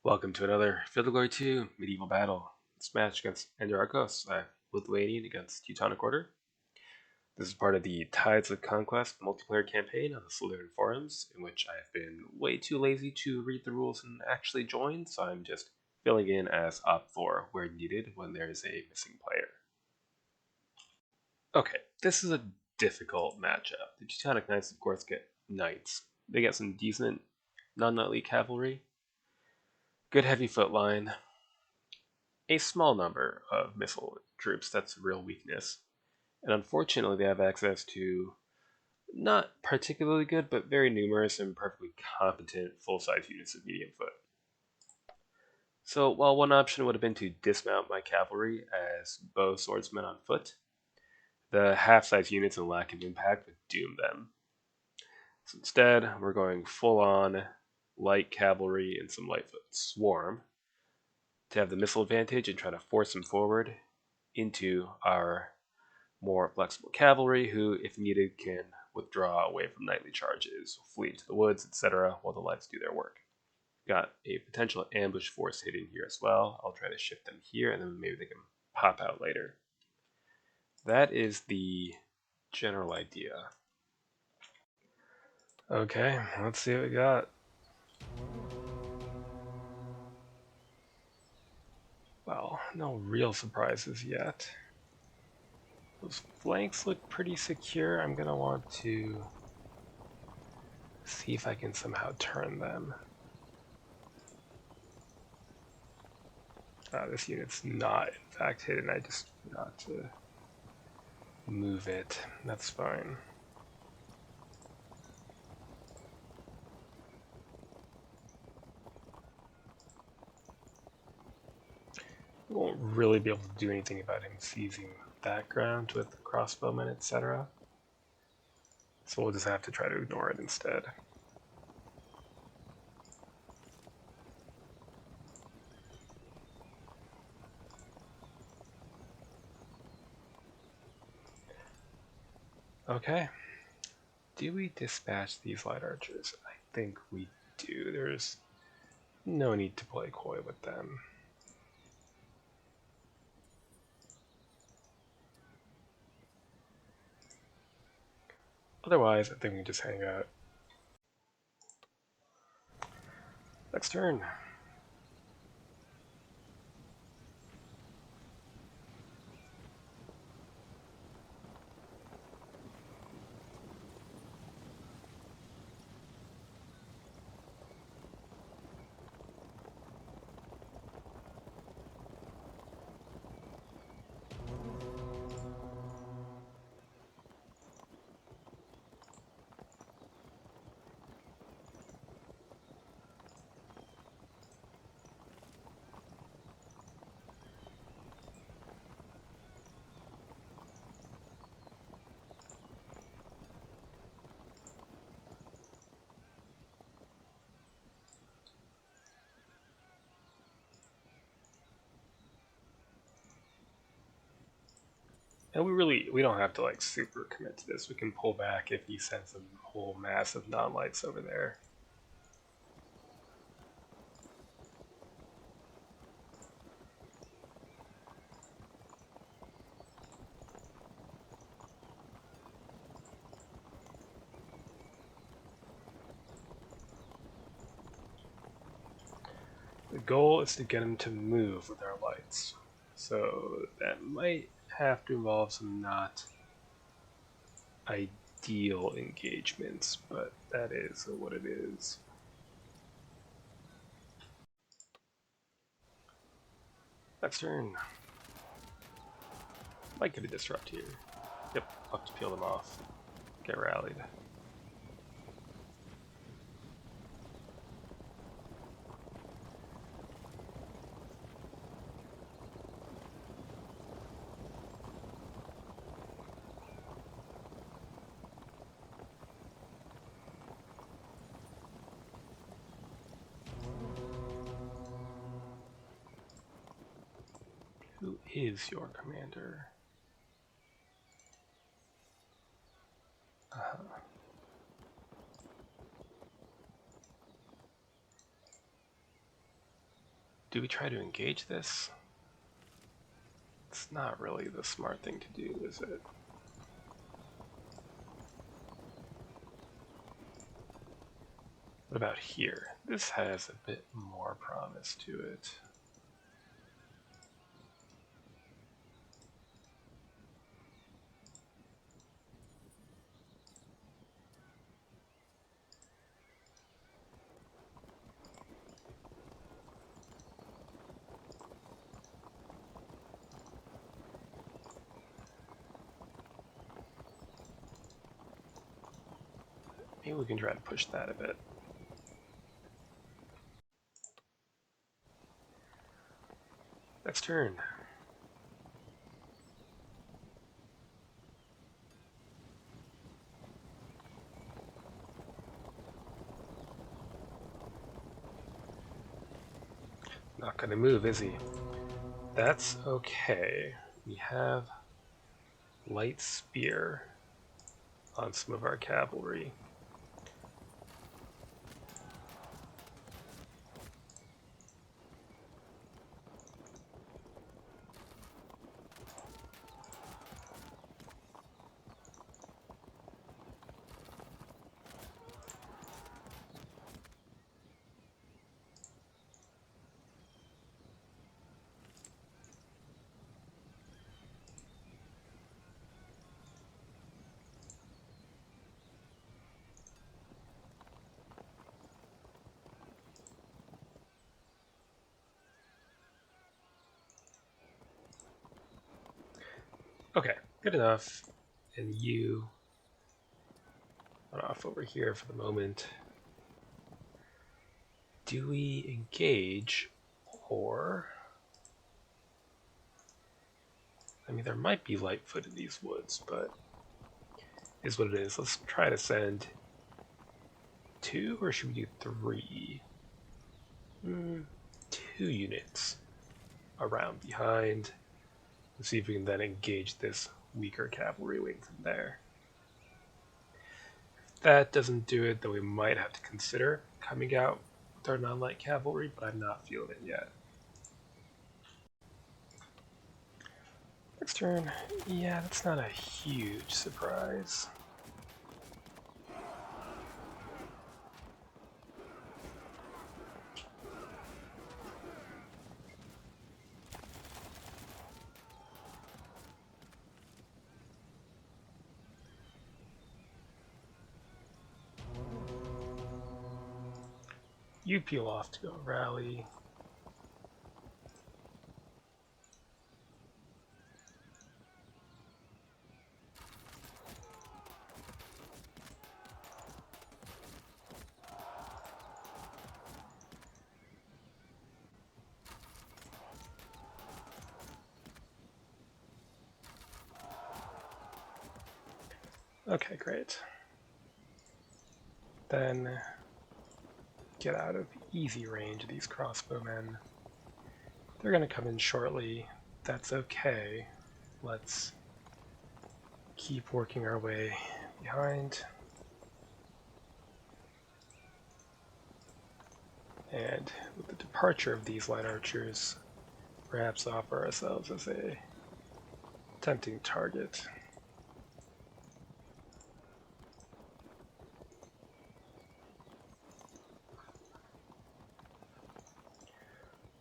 Welcome to another Field of Glory 2 medieval battle. This match against Enderarchos, Lithuanian against Teutonic Order. This is part of the Tides of Conquest multiplayer campaign on the Slitherine forums, in which I have been way too lazy to read the rules and actually join, so I'm just filling in as OpFor where needed when there is a missing player. Okay, this is a difficult matchup. The Teutonic Knights, of course, get knights. They get some decent non-knightly cavalry, good heavy foot line, a small number of missile troops. That's a real weakness. And unfortunately, they have access to not particularly good, but very numerous and perfectly competent full-size units of medium foot. So while one option would have been to dismount my cavalry as bow swordsmen on foot, the half-size units and lack of impact would doom them. So instead, we're going full-on light cavalry and some light foot swarm to have the missile advantage and try to force them forward into our more flexible cavalry, who, if needed, can withdraw away from knightly charges, flee into the woods, etc., while the lights do their work. Got a potential ambush force hidden here as well. I'll try to shift them here, and then maybe they can pop out later. That is the general idea. Okay, let's see what we got. Well, no real surprises yet. Those flanks look pretty secure. I'm going to want to see if I can somehow turn them. This unit's not, in fact, hidden. I just forgot to move it. That's fine. We won't really be able to do anything about him seizing background with crossbowmen, etc. So we'll just have to try to ignore it instead. Okay. Do we dispatch these light archers? I think we do. There's no need to play coy with them. Otherwise, I think we can just hang out. Next turn. And we don't have to like super commit to this. We can pull back if he sends a whole mass of non-lights over there. The goal is to get him to move with our lights. So that might have to involve some not ideal engagements, but that is what it is. Next turn. Might get a disrupt here. Yep, I'll have to peel them off. Get rallied. Who is your commander? Do we try to engage this? It's not really the smart thing to do, is it? What about here? This has a bit more promise to it. Maybe we can try to push that a bit. Next turn. Not gonna move, is he? That's okay. We have light spear on some of our cavalry. Okay, good enough. And you run off over here for the moment. Do we engage, or... I mean, there might be Lightfoot in these woods, but is what it is. Let's try to send 2, or should we do 3? 2 units around behind. Let's see if we can then engage this weaker cavalry wing from there. If that doesn't do it, then we might have to consider coming out with our non-light cavalry, but I'm not feeling it yet. Next turn, yeah, that's not a huge surprise. You peel off to go rally. Okay, great. Then get out of easy range of these crossbowmen. They're going to come in shortly. That's okay. Let's keep working our way behind. And with the departure of these light archers, perhaps offer ourselves as a tempting target.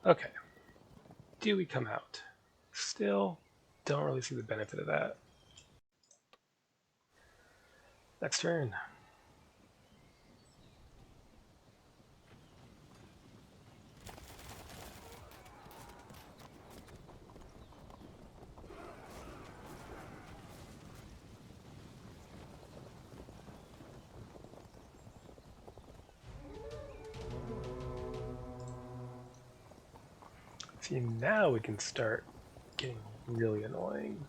Okay. Do we come out? Still don't really see the benefit of that. Next turn. See, now we can start getting really annoying.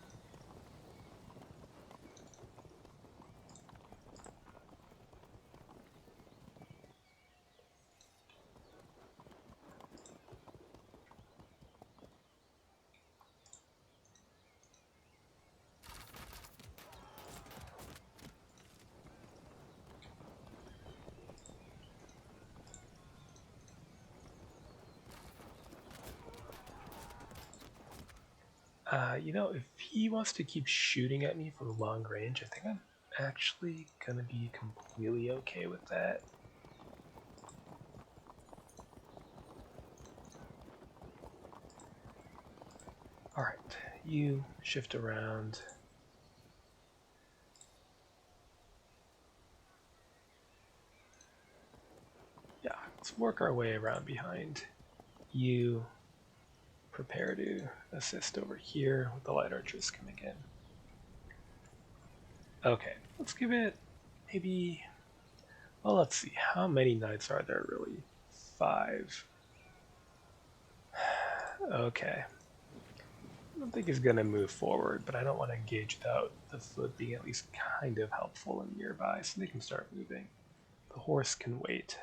You know, if he wants to keep shooting at me from long range, I think I'm actually gonna be completely okay with that. Alright, you shift around. Yeah, let's work our way around behind. You prepare to assist over here with the light archers coming in. Okay, let's give it maybe, well, let's see, how many knights are there really? 5. Okay. I don't think he's going to move forward, but I don't want to engage without the foot being at least kind of helpful and nearby so they can start moving. The horse can wait.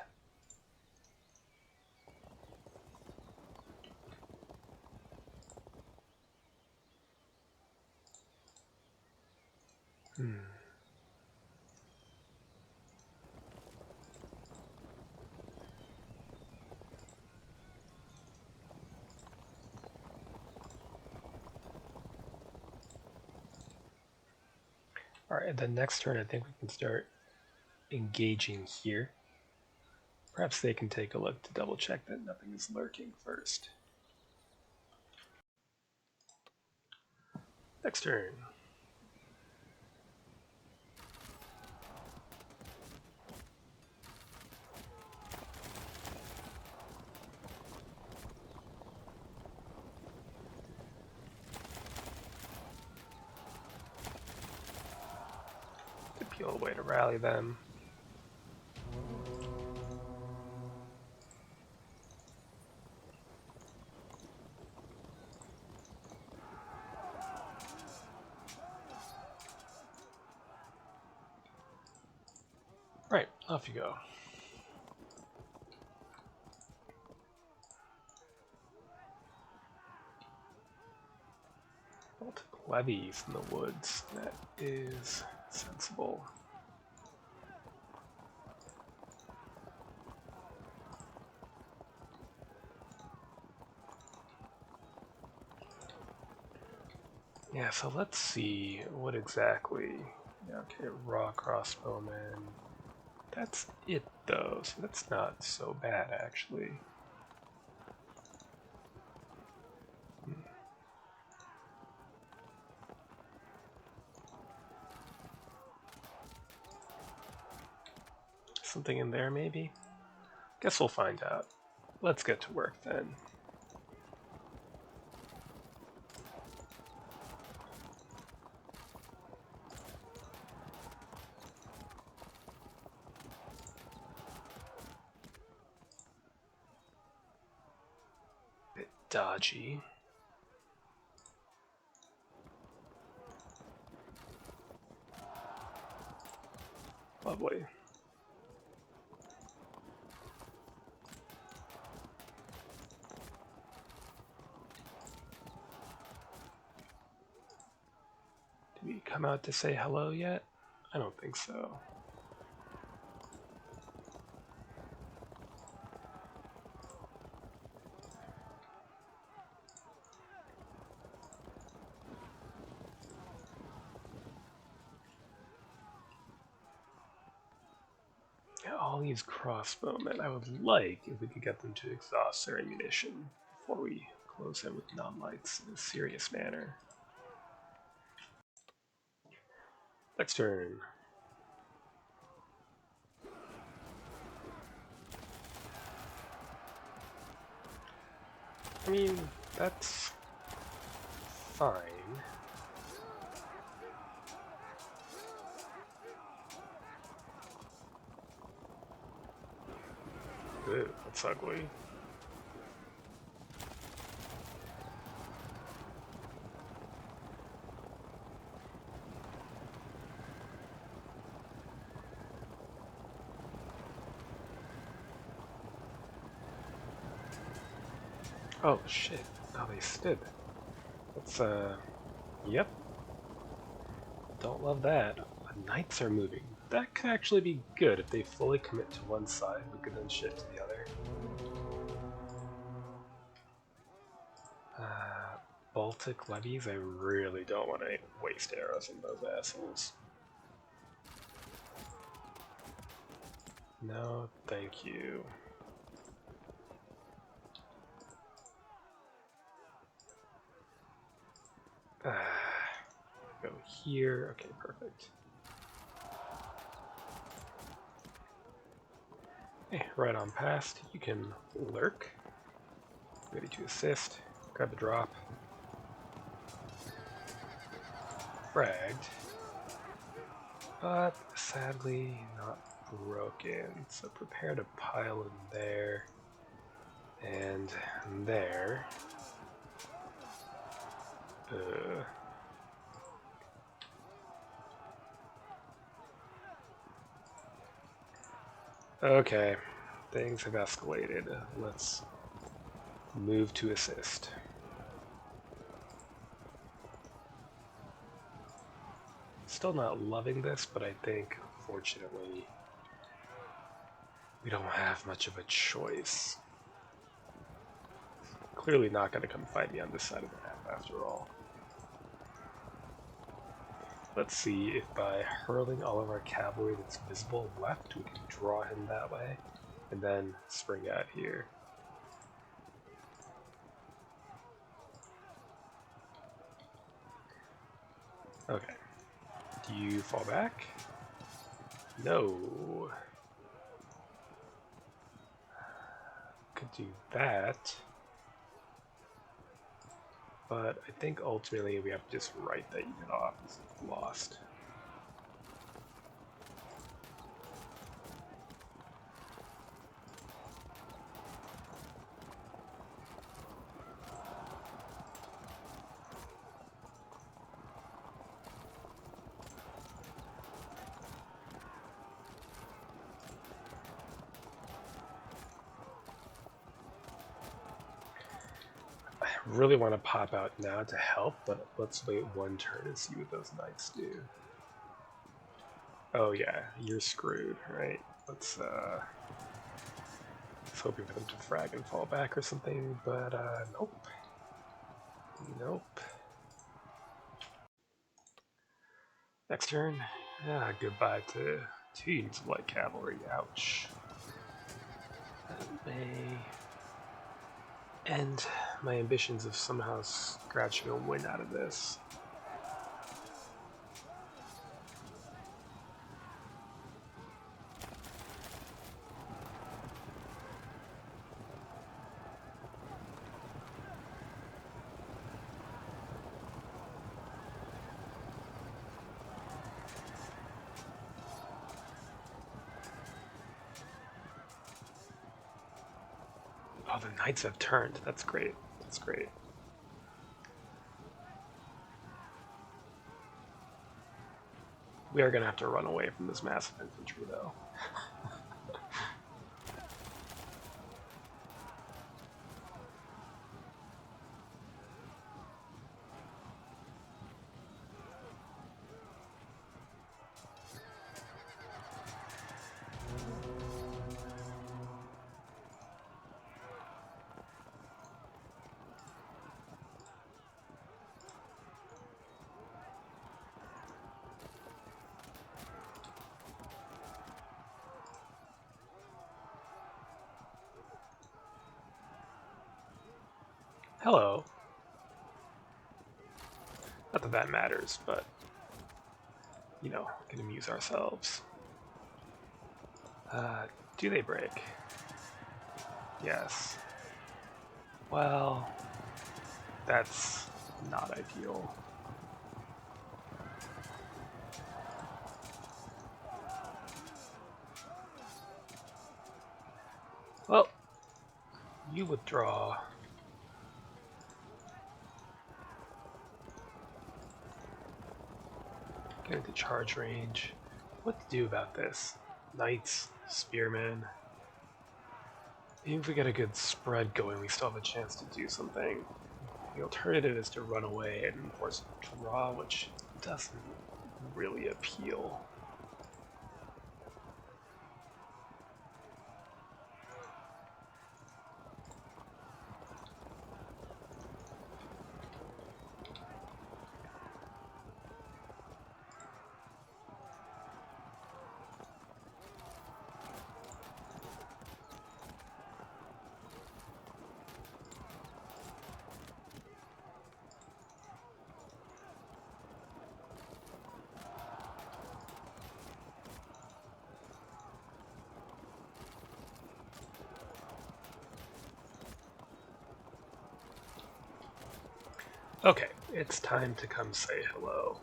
Alright, the next turn I think we can start engaging here. Perhaps they can take a look to double check that nothing is lurking first. Next turn. Appeal a way to rally them. Right, off you go. Multiple levies in the woods. That is sensible. Yeah, so let's see what exactly. Yeah, okay, raw crossbowmen. That's it though, so that's not so bad actually. Something in there maybe? Guess we'll find out. Let's get to work then. Bit dodgy. Lovely. Did we come out to say hello yet? I don't think so. Yeah, all these crossbowmen, I would like if we could get them to exhaust their ammunition before we close in with non-lights in a serious manner. Next turn. I mean, that's fine. Ew, that's ugly. Oh shit. Oh, they stood. That's, yep. Don't love that. The knights are moving. That could actually be good if they fully commit to one side. We could then shift to the other. Baltic levies? I really don't want to waste arrows on those assholes. No, thank you. Go here. Okay, perfect. Okay, right on past. You can lurk. Ready to assist. Grab the drop. Fragged. But sadly not broken. So prepare to pile in there. And there. Okay, things have escalated. Let's move to assist. Still not loving this, but I think, fortunately, we don't have much of a choice. Clearly not going to come fight me on this side of the map, after all. Let's see if by hurling all of our cavalry that's visible left, we can draw him that way, and then spring out here. Okay. Do you fall back? No. Could do that. But I think ultimately we have to just write that unit off as lost. Really want to pop out now to help, but let's wait one turn and see what those knights do. Oh yeah, you're screwed, right? Let's hoping for them to frag and fall back or something, but nope. Nope. Next turn. Ah, goodbye to 2 units of light cavalry. Ouch. That may end my ambitions of somehow scratching a win out of this. Oh, the knights have turned. That's great. That's great. We are going to have to run away from this massive infantry, though. Hello. Not that that matters, but, you know, we can amuse ourselves. Do they break? Yes. Well, that's not ideal. Well, you withdraw. Get into charge range. What to do about this? Knights, spearmen. Even if we get a good spread going, we still have a chance to do something. The alternative is to run away and force a draw, which doesn't really appeal. Okay, it's time to come say hello.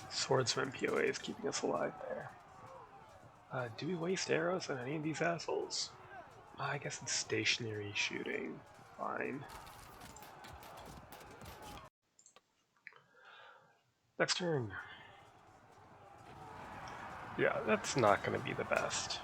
Swordsman POA is keeping us alive there. Do we waste arrows on any of these assholes? I guess it's stationary shooting. Fine. Next turn. Yeah, that's not going to be the best.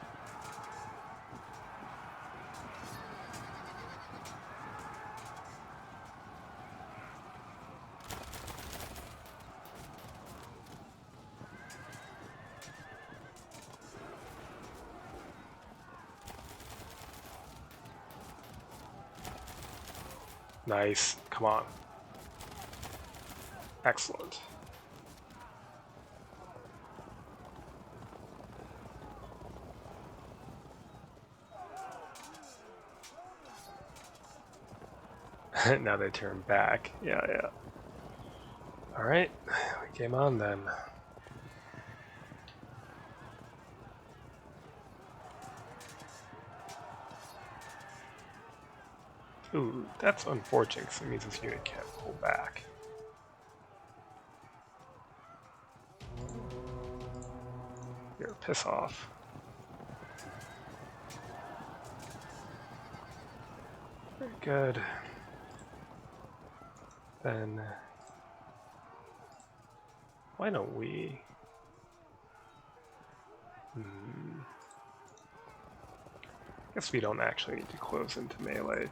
Nice. Come on. Excellent. Now they turn back. Yeah. Alright, game on then. Ooh, that's unfortunate because it means this unit can't pull back. Here, piss off. Very good. Then, why don't we... Guess we don't actually need to close into melee.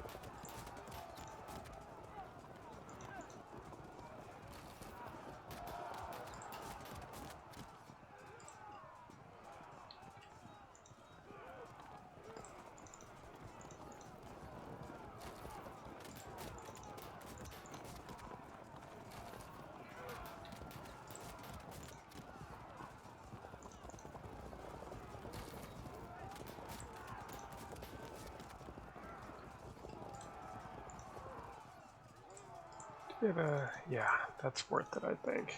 Yeah, that's worth it, I think.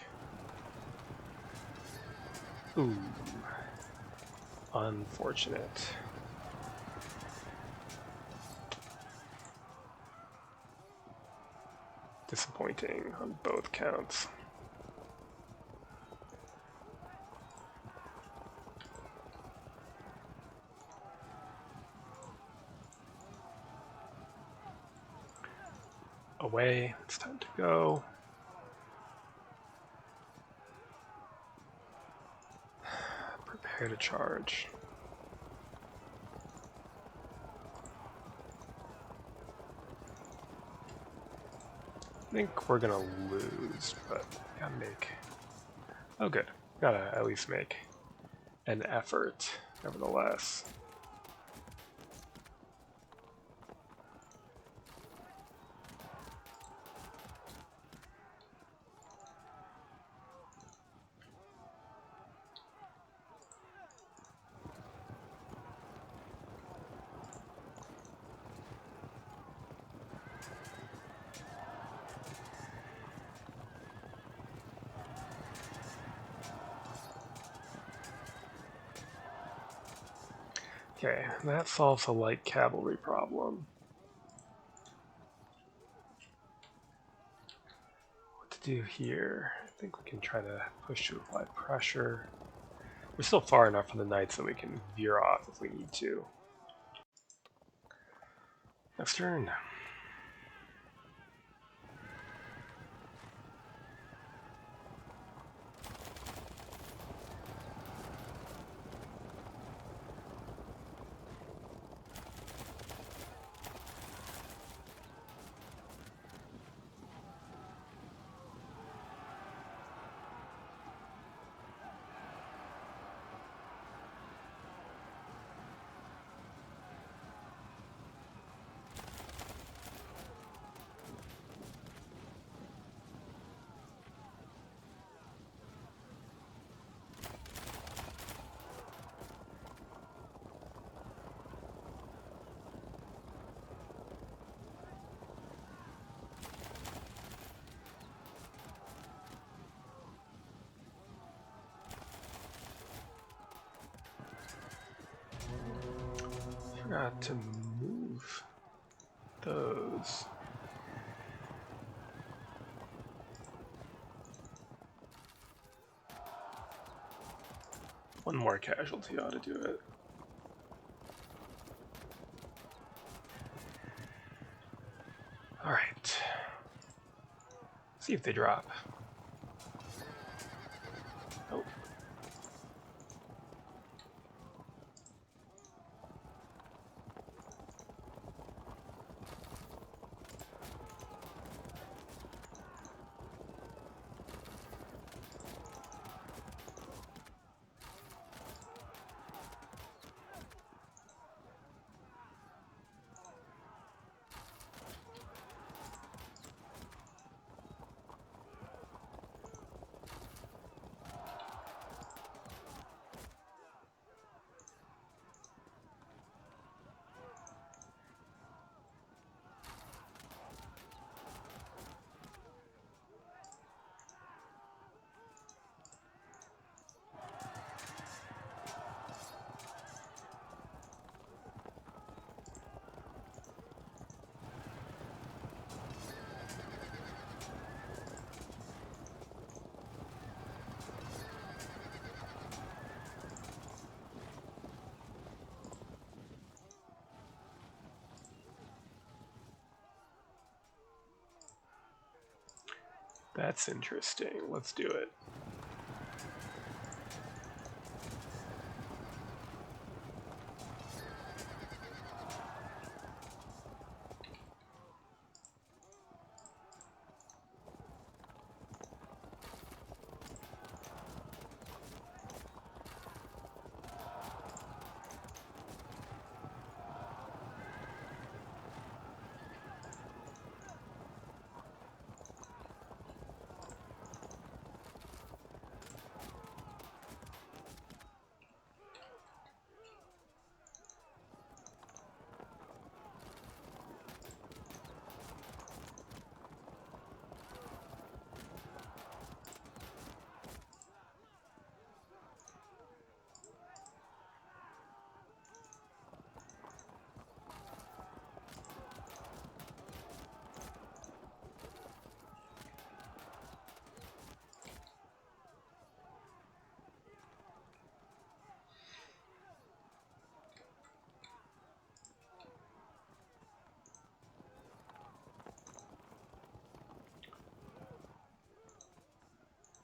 Ooh. Unfortunate. Disappointing on both counts. Away, it's time to go. Prepare to charge. I think we're gonna lose, but gotta make... Oh good, gotta at least make an effort, nevertheless. Okay, that solves a light cavalry problem. What to do here? I think we can try to push to apply pressure. We're still far enough from the knights that we can veer off if we need to. Next turn. Forgot to move those. One more casualty ought to do it. Alright. See if they drop. Nope. That's interesting. Let's do it.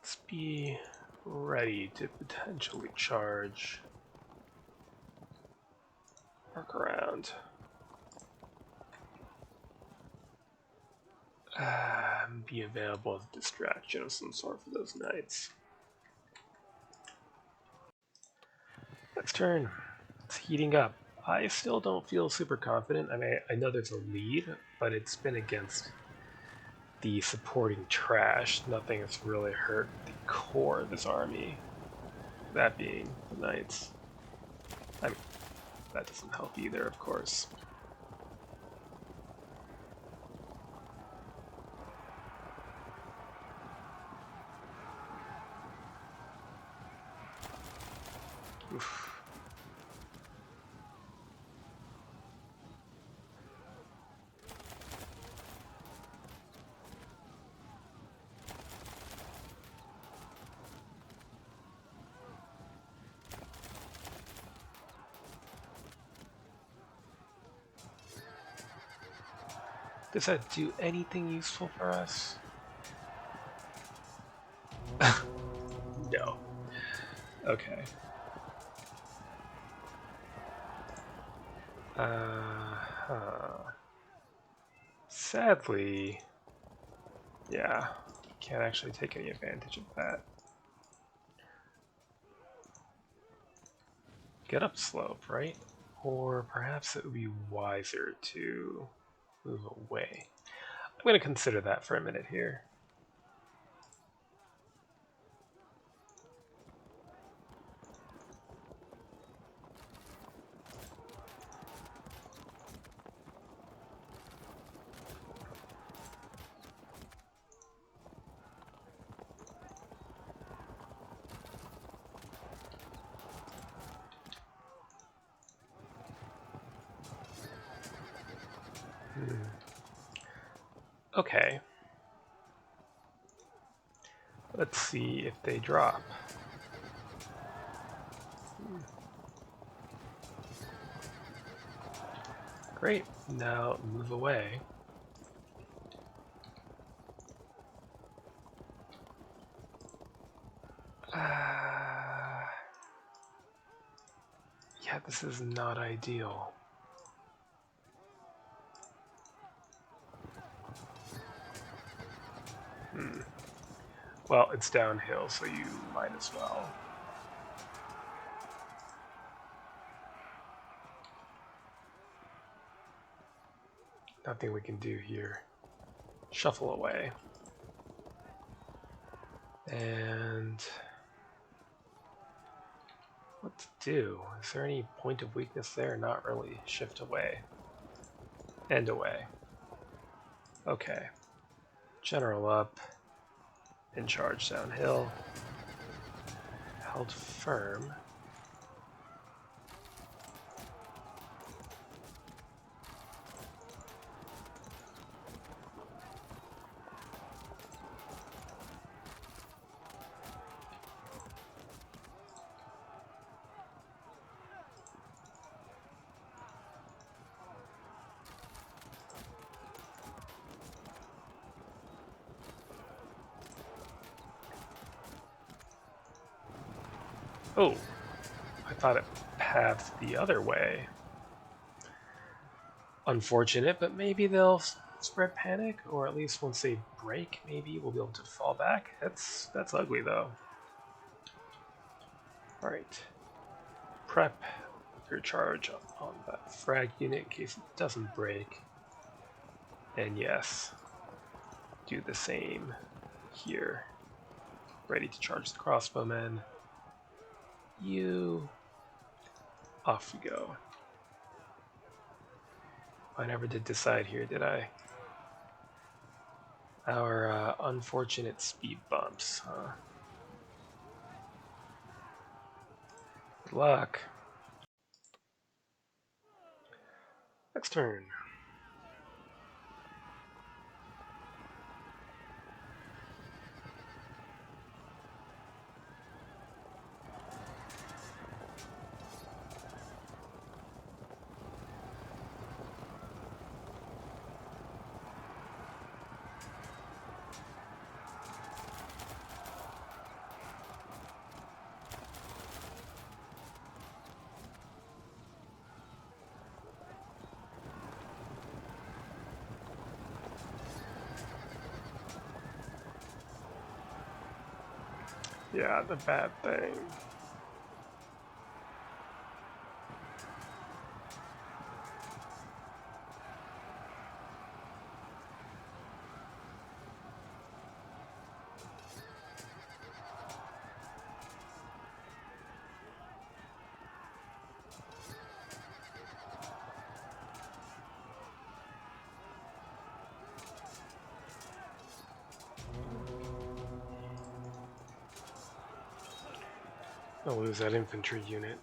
Let's be ready to potentially charge. Work around. Be available as a distraction of some sort for those knights. Next turn. It's heating up. I still don't feel super confident. I mean, I know there's a lead, but it's been against the supporting trash. Nothing has really hurt the core of this army. That being the knights. I mean, that doesn't help either, of course. Oof. Does that do anything useful for us? No. Okay. Sadly, yeah, can't actually take any advantage of that. Get up slope, right? Or perhaps it would be wiser to move away. I'm going to consider that for a minute here. Okay. Let's see if they drop. Great. Now move away. Yeah, this is not ideal. Well, it's downhill, so you might as well. Nothing we can do here. Shuffle away. And what to do? Is there any point of weakness there? Not really. Shift away. And away. Okay. General up. And charge downhill. Held firm. Oh, I thought it pathed the other way. Unfortunate, but maybe they'll spread panic, or at least once they break, maybe we'll be able to fall back. That's ugly though. All right, prep your charge on that frag unit in case it doesn't break, and yes, do the same here. Ready to charge the crossbowmen. You off we go. I never did decide here, did I? Our unfortunate speed bumps, huh? Good luck. Next turn. Yeah, the bad thing. I'll lose that infantry unit.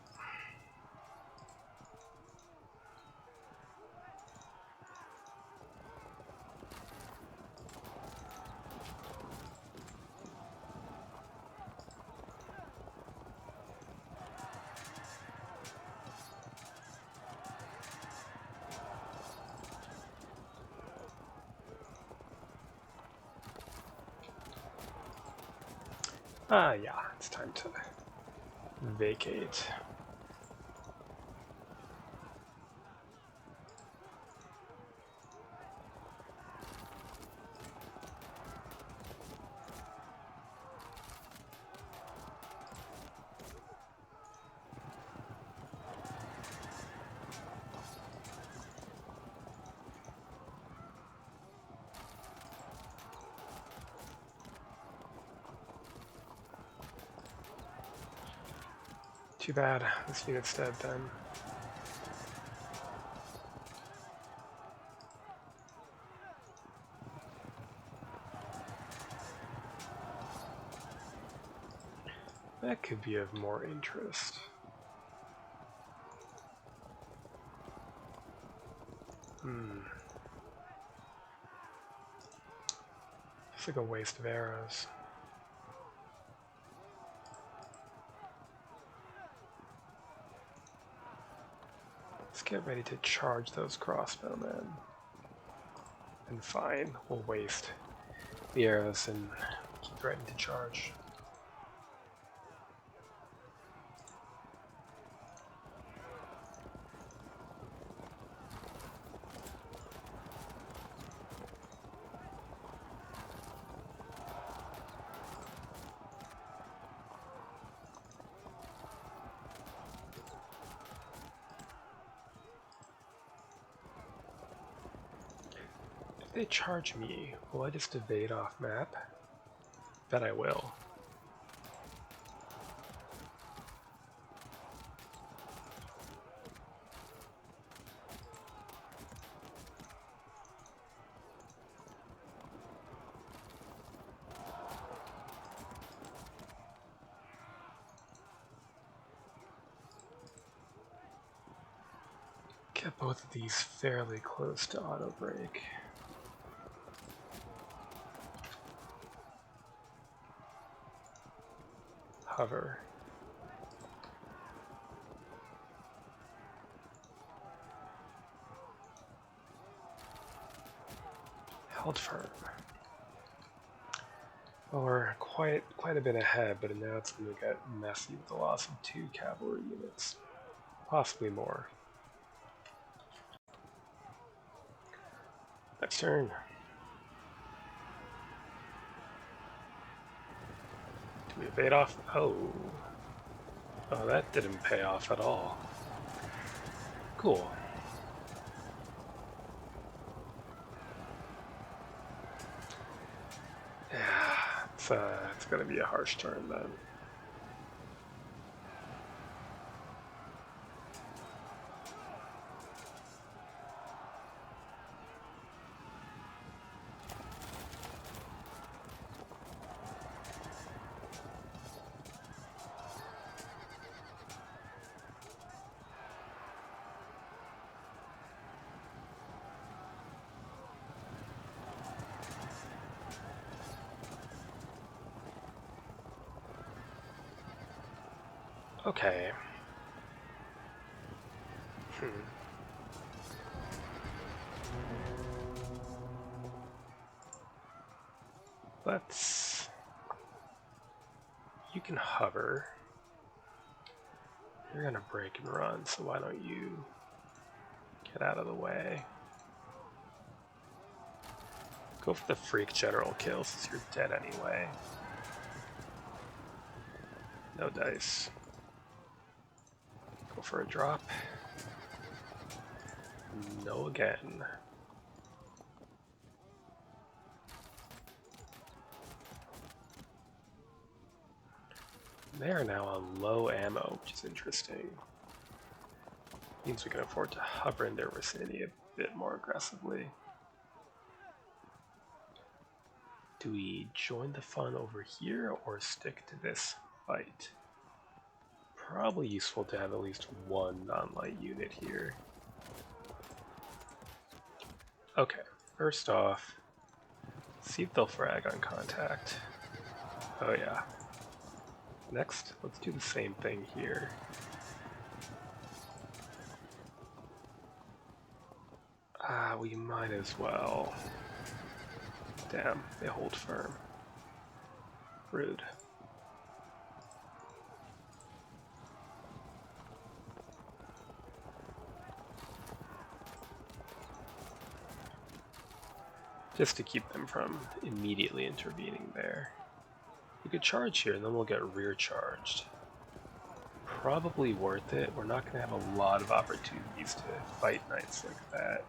Yeah, it's time to vacate. Too bad. This unit's dead then. That could be of more interest. It's like a waste of arrows. Let's get ready to charge those crossbowmen. And fine, we'll waste the arrows and keep ready to charge. If they charge me, will I just evade off map? Bet I will. Get both of these fairly close to auto break. Hover. Held firm. Well, we're quite a bit ahead, but now it's going to get messy with the loss of 2 cavalry units. Possibly more. Next turn. Do we evade off? Oh, that didn't pay off at all. Cool. Yeah, it's gonna be a harsh turn then. Okay. Let's... You can hover. You're gonna break and run, so why don't you get out of the way? Go for the freak general kill since you're dead anyway. No dice. Go for a drop. No again. They are now on low ammo, which is interesting. Means we can afford to hover in their vicinity a bit more aggressively. Do we join the fun over here or stick to this fight? Probably useful to have at least one non-light unit here. Okay, first off, see if they'll frag on contact. Oh yeah. Next, let's do the same thing here. We might as well. Damn, they hold firm. Rude. Just to keep them from immediately intervening there. We could charge here and then we'll get rear charged. Probably worth it. We're not going to have a lot of opportunities to fight knights like that.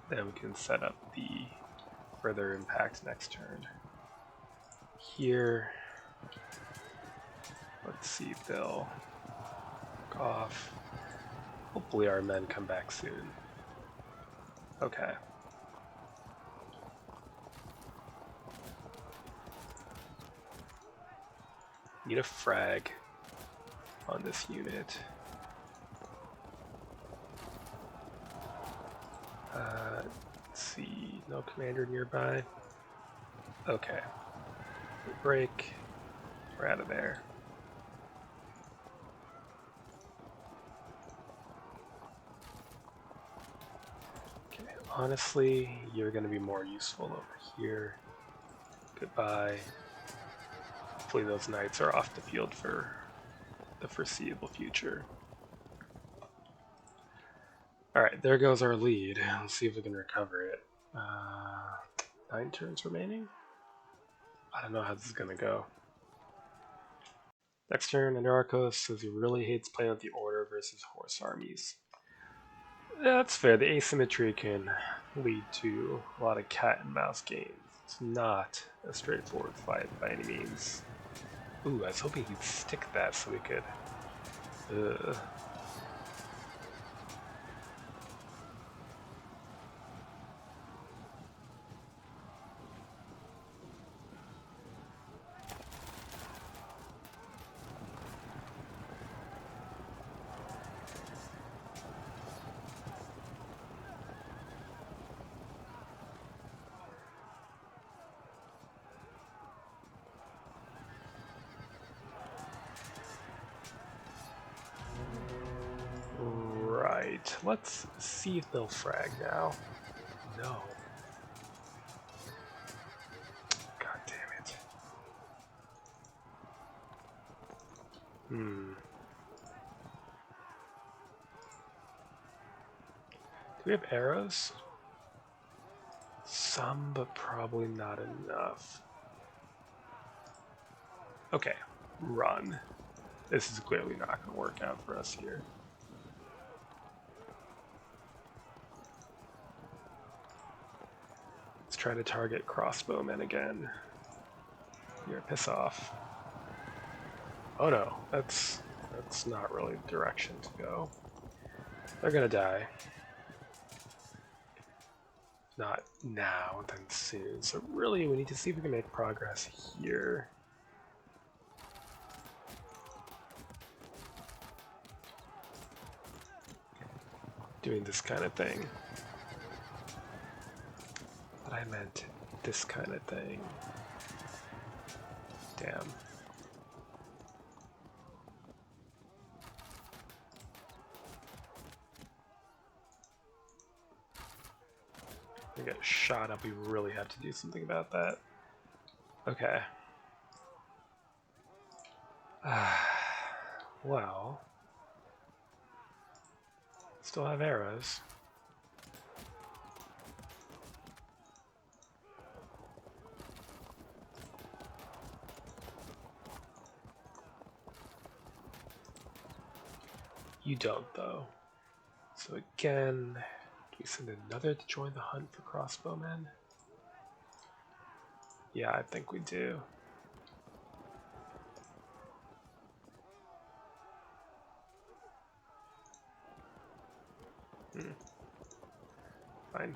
Then we can set up the further impact next turn. Here, let's see if they'll back off. Hopefully our men come back soon. Okay. Need a frag on this unit. Let's see, no commander nearby. Okay. Break. We're out of there. Okay, honestly, you're going to be more useful over here. Goodbye. Hopefully those knights are off the field for the foreseeable future. Alright, there goes our lead. Let's see if we can recover it. 9 turns remaining? I don't know how this is going to go. Next turn, Anarchos says he really hates playing with the Order versus horse armies. Yeah, that's fair. The asymmetry can lead to a lot of cat and mouse games. It's not a straightforward fight by any means. Ooh, I was hoping he'd stick that so we could... Right, let's see if they'll frag now. No. God damn it. Do we have arrows? Some, but probably not enough. Okay, run. This is clearly not going to work out for us here. Let's try to target crossbowmen again. Here, piss off. Oh no, that's not really the direction to go. They're gonna die. Not now, then soon. So really, we need to see if we can make progress here. Doing this kind of thing. But I meant this kind of thing. Damn. We get shot up, we really have to do something about that. Okay. Well. Still have arrows. You don't, though. So again, do we send another to join the hunt for crossbowmen? Yeah, I think we do. Fine.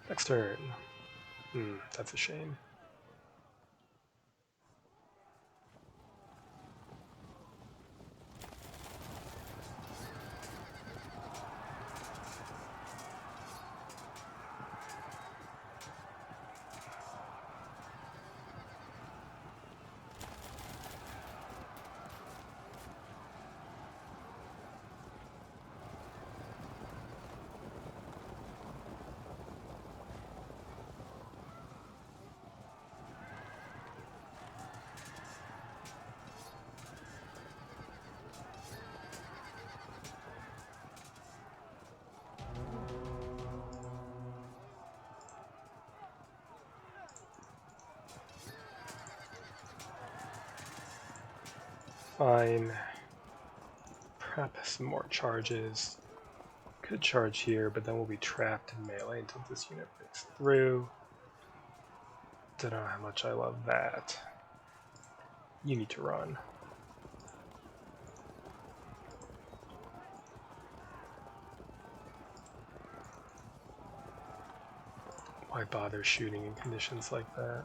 Next turn. That's a shame. Fine. Prep some more charges. Could charge here, but then we'll be trapped in melee until this unit breaks through. Don't know how much I love that. You need to run. Why bother shooting in conditions like that?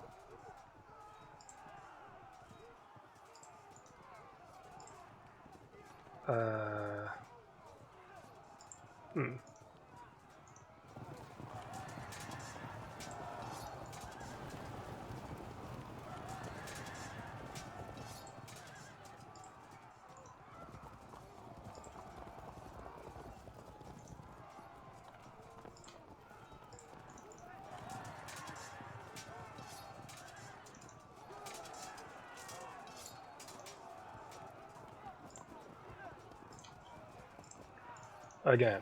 Again.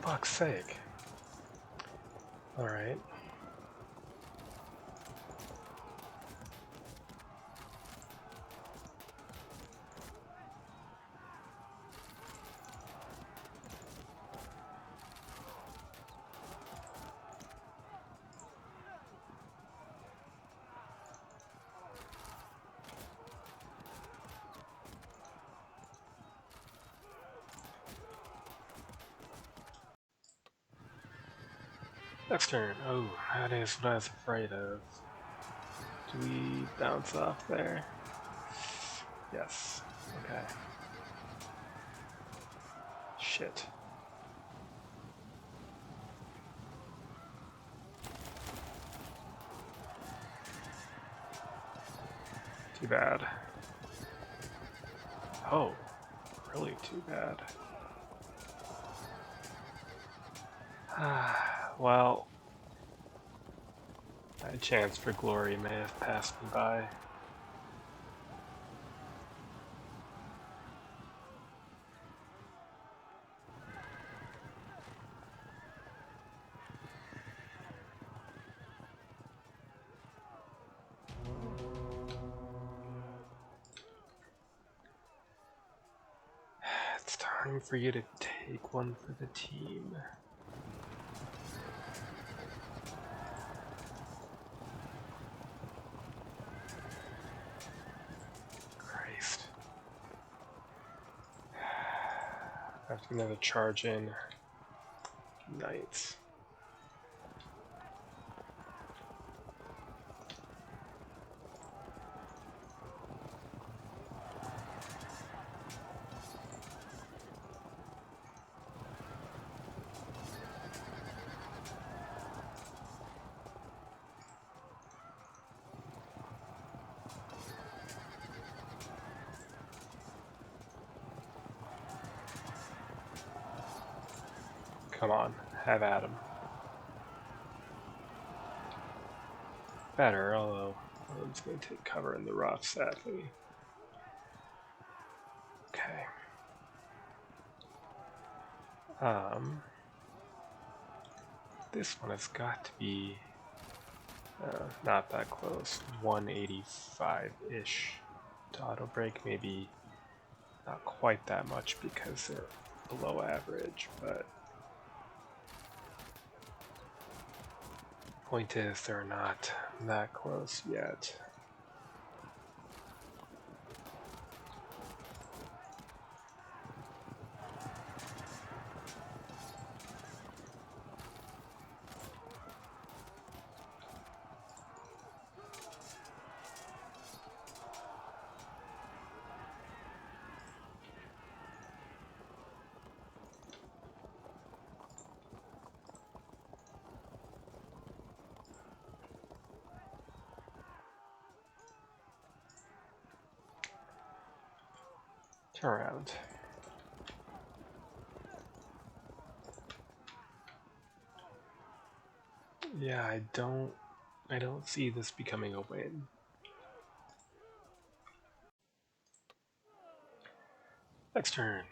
Fuck's sake. Alright. Next turn. Oh, that is what I was afraid of. Do we bounce off there? Yes. Okay. Shit. Too bad. Oh, really too bad. Well, my chance for glory may have passed me by. It's time for you to take one for the team. Christ. I have to another charge in. Knights. Come on, have at 'em. Better, although I'm just going to take cover in the rough, sadly. Okay. This one has got to be not that close. 185-ish to auto break, maybe not quite that much because they're below average, but point is they're not that close yet. Around. Yeah, I don't see this becoming a win. Next turn.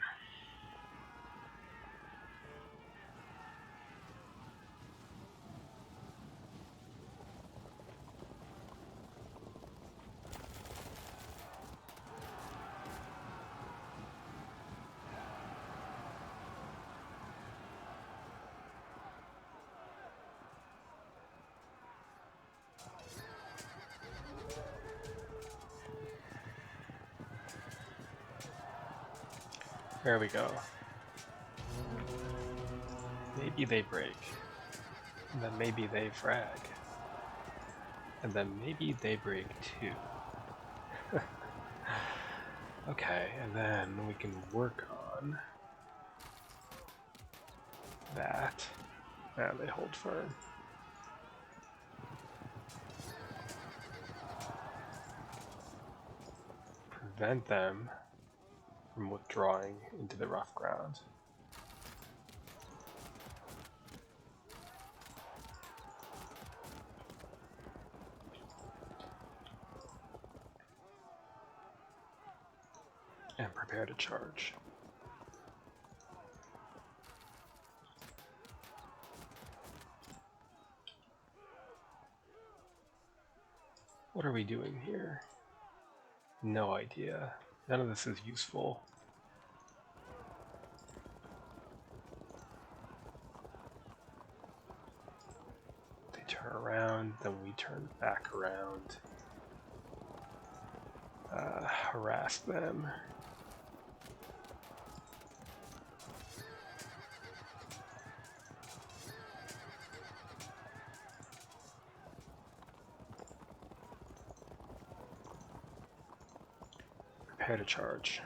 There we go. Maybe they break. And then maybe they frag. And then maybe they break too. Okay, and then we can work on that. And they hold firm. Prevent them from withdrawing into the rough ground. And prepare to charge. What are we doing here? No idea. None of this is useful. They turn around, then we turn back around. Harass them. Prepare to charge.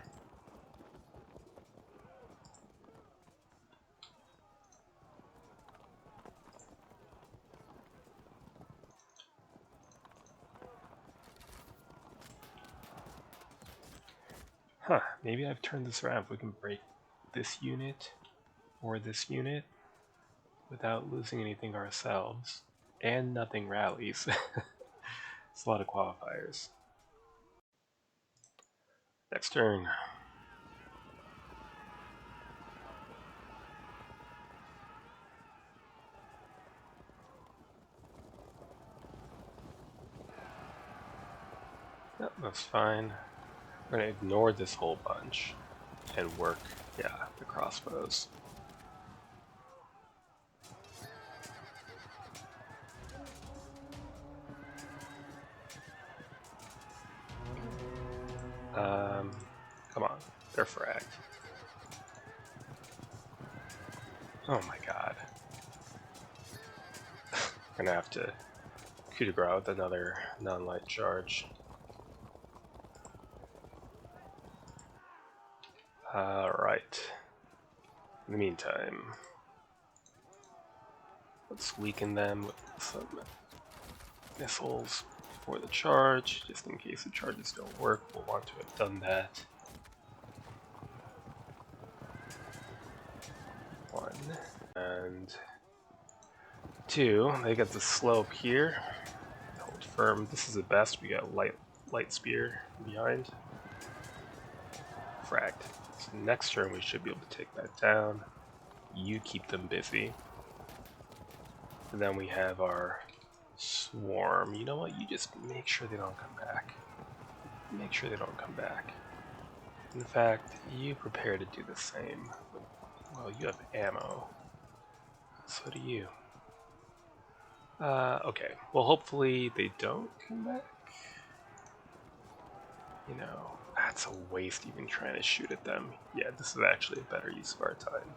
Huh, maybe I've turned this around. If we can break this unit or this unit without losing anything ourselves, and nothing rallies. It's a lot of qualifiers. Next turn. Yep, that's fine. We're going to ignore this whole bunch and work, yeah, the crossbows. Come on, they're fragged. Oh my god. We're gonna have to coup de grace with another non-light charge. Alright. In the meantime, let's weaken them with some missiles for the charge, just in case the charges don't work. We'll want to have done that. 1 and 2. They get the slope here. Hold firm. This is the best. We got light spear behind. Fragged. So next turn we should be able to take that down. You keep them busy. And then we have our swarm. You know what? You just make sure they don't come back. Make sure they don't come back. In fact, you prepare to do the same. Well, you have ammo. So do you. Okay. Well, hopefully they don't come back. You know, that's a waste even trying to shoot at them. Yeah, this is actually a better use of our time.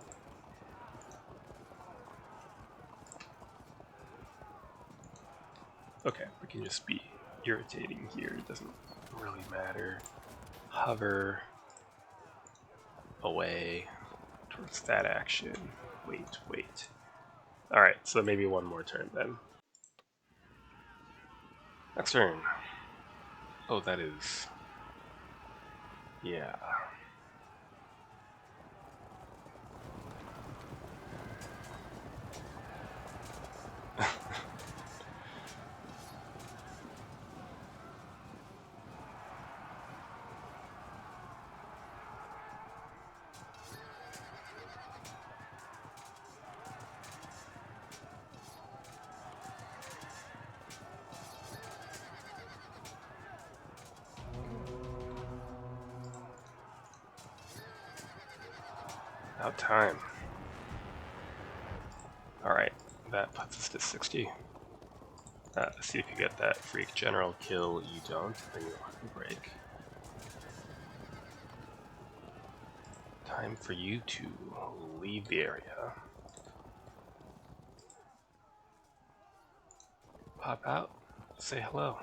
Okay, we can just be irritating here. It doesn't really matter. Hover away towards that action. Wait. Alright, so maybe one more turn then. Next turn. Oh, that is... yeah. About time. Alright, that puts us to 60. See if you get that freak general kill. You don't, then you'll have to break. Time for you to leave the area. Pop out, say hello.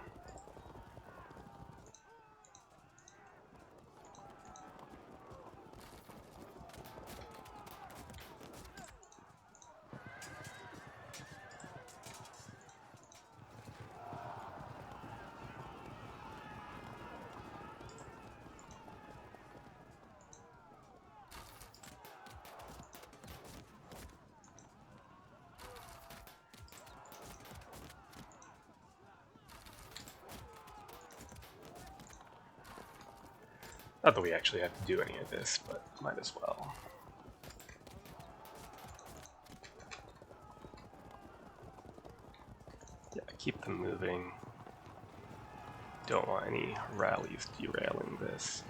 Not that we actually have to do any of this, but might as well. Yeah, keep them moving. Don't want any rallies derailing this.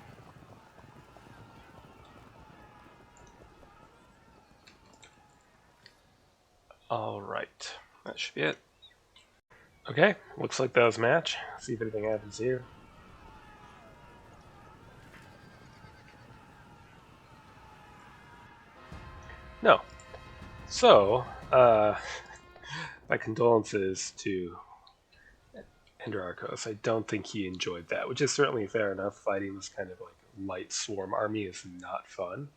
Alright, that should be it. Okay, looks like that was a match. See if anything happens here. No. So, my condolences to Andrarchos. I don't think he enjoyed that, which is certainly fair enough. Fighting this kind of like light swarm army is not fun.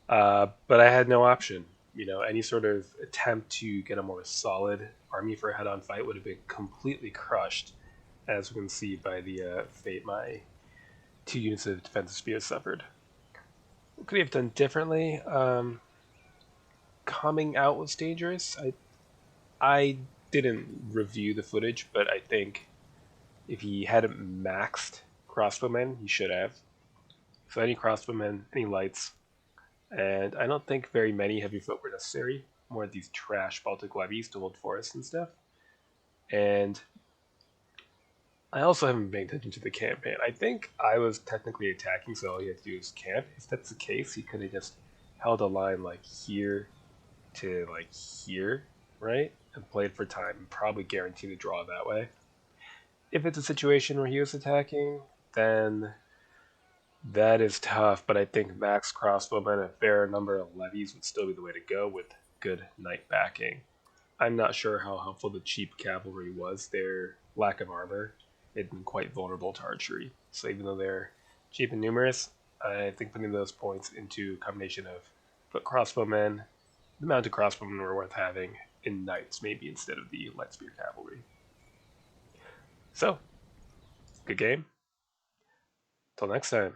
But I had no option. You know, any sort of attempt to get a more solid army for a head-on fight would have been completely crushed, as we can see by the fate my 2 units of defensive spears suffered. What could he have done differently? Coming out was dangerous. I didn't review the footage, but I think if he hadn't maxed crossbowmen, he should have. So any crossbowmen, any lights, and I don't think very many heavy foot were necessary. More of these trash Baltic levies to hold forests and stuff. And I also haven't paid attention to the campaign. I think I was technically attacking, so all he had to do was camp. If that's the case, he could have just held a line like here to like here, right? And played for time and probably guaranteed a draw that way. If it's a situation where he was attacking, then that is tough, but I think max crossbowmen, a fair number of levies would still be the way to go with good knight backing. I'm not sure how helpful the cheap cavalry was. Their lack of armor made them quite vulnerable to archery. So even though they're cheap and numerous, I think putting those points into a combination of foot crossbowmen, the mounted crossbowmen were worth having in knights maybe instead of the light spear cavalry. So, good game. Till next time.